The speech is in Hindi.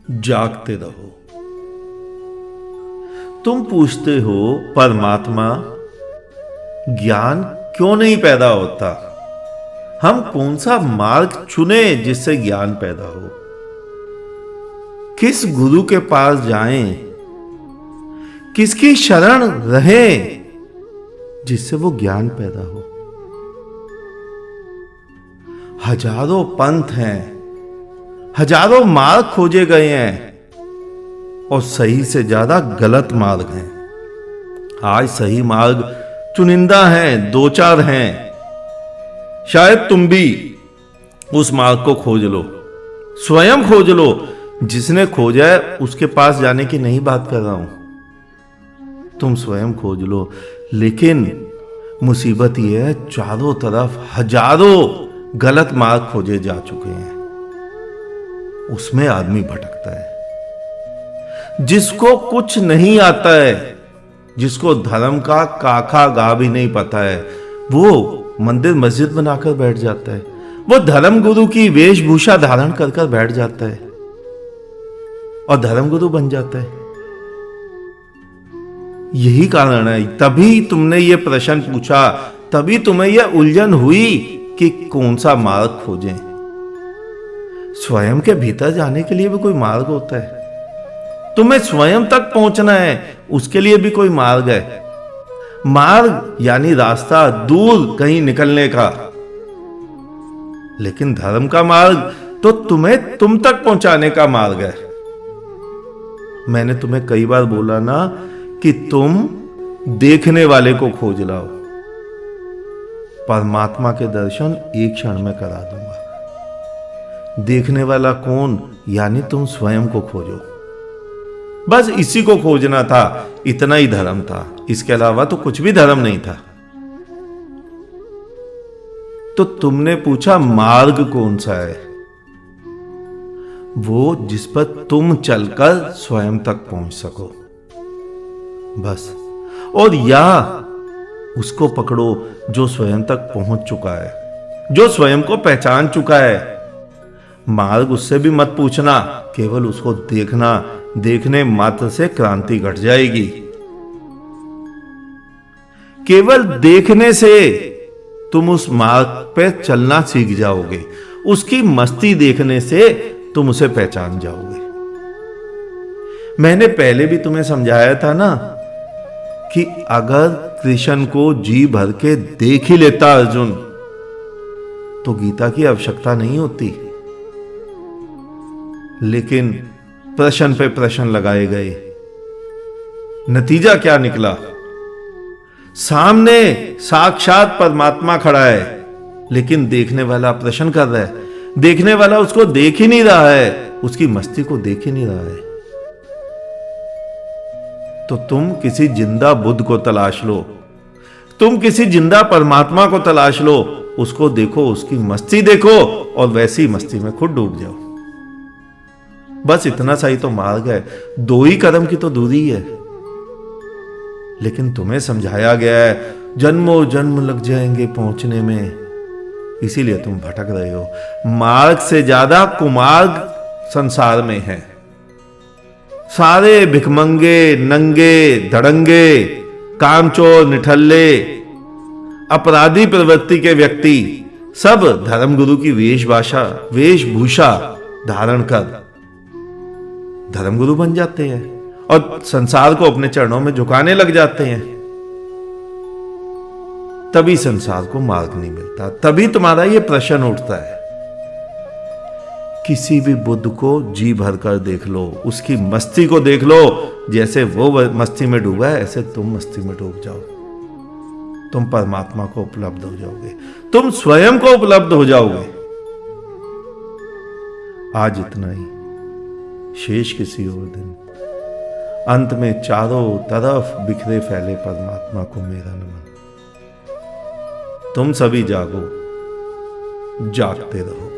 जागते रहो। तुम पूछते हो परमात्मा ज्ञान क्यों नहीं पैदा होता, हम कौन सा मार्ग चुने जिससे ज्ञान पैदा हो, किस गुरु के पास जाएं, किसकी शरण रहे जिससे वो ज्ञान पैदा हो। हजारों पंथ हैं, हजारों मार्ग खोजे गए हैं और सही से ज्यादा गलत मार्ग हैं। आज सही मार्ग चुनिंदा हैं, दो चार हैं। शायद तुम भी उस मार्ग को खोज लो, स्वयं खोज लो। जिसने खोजा है उसके पास जाने की नहीं बात कर रहा हूं, तुम स्वयं खोज लो। लेकिन मुसीबत यह है चारों तरफ हजारों गलत मार्ग खोजे जा चुके हैं, उसमें आदमी भटकता है। जिसको कुछ नहीं आता है, जिसको धर्म का काका गा भी नहीं पता है, वो मंदिर मस्जिद बनाकर बैठ जाता है, वो धर्म गुरु की वेशभूषा धारण कर कर बैठ जाता है और धर्म गुरु बन जाता है। यही कारण है, तभी तुमने ये प्रश्न पूछा, तभी तुम्हें यह उलझन हुई कि कौन सा मार्ग खोजें। स्वयं के भीतर जाने के लिए भी कोई मार्ग होता है, तुम्हें स्वयं तक पहुंचना है उसके लिए भी कोई मार्ग है। मार्ग यानी रास्ता दूर कहीं निकलने का, लेकिन धर्म का मार्ग तो तुम्हें तुम तक पहुंचाने का मार्ग है। मैंने तुम्हें कई बार बोला ना कि तुम देखने वाले को खोज लाओ, परमात्मा के दर्शन एक क्षण में करा दूंगा। देखने वाला कौन, यानी तुम स्वयं को खोजो। बस इसी को खोजना था, इतना ही धर्म था, इसके अलावा तो कुछ भी धर्म नहीं था। तो तुमने पूछा मार्ग कौन सा है, वो जिस पर तुम चलकर स्वयं तक पहुंच सको, बस। और या उसको पकड़ो जो स्वयं तक पहुंच चुका है, जो स्वयं को पहचान चुका है। मार्ग उससे भी मत पूछना, केवल उसको देखना, देखने मात्र से क्रांति घट जाएगी। केवल देखने से तुम उस मार्ग पे चलना सीख जाओगे, उसकी मस्ती देखने से तुम उसे पहचान जाओगे। मैंने पहले भी तुम्हें समझाया था ना कि अगर कृष्ण को जी भर के देख ही लेता अर्जुन, तो गीता की आवश्यकता नहीं होती। लेकिन प्रश्न पे प्रश्न लगाए गए, नतीजा क्या निकला? सामने साक्षात परमात्मा खड़ा है, लेकिन देखने वाला प्रश्न कर रहा है। देखने वाला उसको देख ही नहीं रहा है, उसकी मस्ती को देख ही नहीं रहा है। तो तुम किसी जिंदा बुद्ध को तलाश लो, तुम किसी जिंदा परमात्मा को तलाश लो, उसको देखो, उसकी मस्ती देखो और वैसी मस्ती में खुद डूब जाओ। बस इतना सा ही तो मार्ग है, दो ही कदम की तो दूरी है। लेकिन तुम्हें समझाया गया है जन्मों जन्म लग जाएंगे पहुंचने में, इसीलिए तुम भटक रहे हो। मार्ग से ज्यादा कुमार्ग संसार में है। सारे भिखमंगे, नंगे, धड़ंगे, कामचोर, निठल्ले, अपराधी प्रवृत्ति के व्यक्ति सब धर्मगुरु की वेशभूषा धारण कर धर्मगुरु बन जाते हैं और संसार को अपने चरणों में झुकाने लग जाते हैं। तभी संसार को मार्ग नहीं मिलता, तभी तुम्हारा यह प्रश्न उठता है। किसी भी बुद्ध को जी भर कर देख लो, उसकी मस्ती को देख लो, जैसे वो मस्ती में डूबा है ऐसे तुम मस्ती में डूब जाओ। तुम परमात्मा को उपलब्ध हो जाओगे, तुम स्वयं को उपलब्ध हो जाओगे। आज इतना ही, शेष किसी और दिन। अंत में चारों तरफ बिखरे फैले परमात्मा को मेरा नमन। तुम सभी जागो, जागते रहो।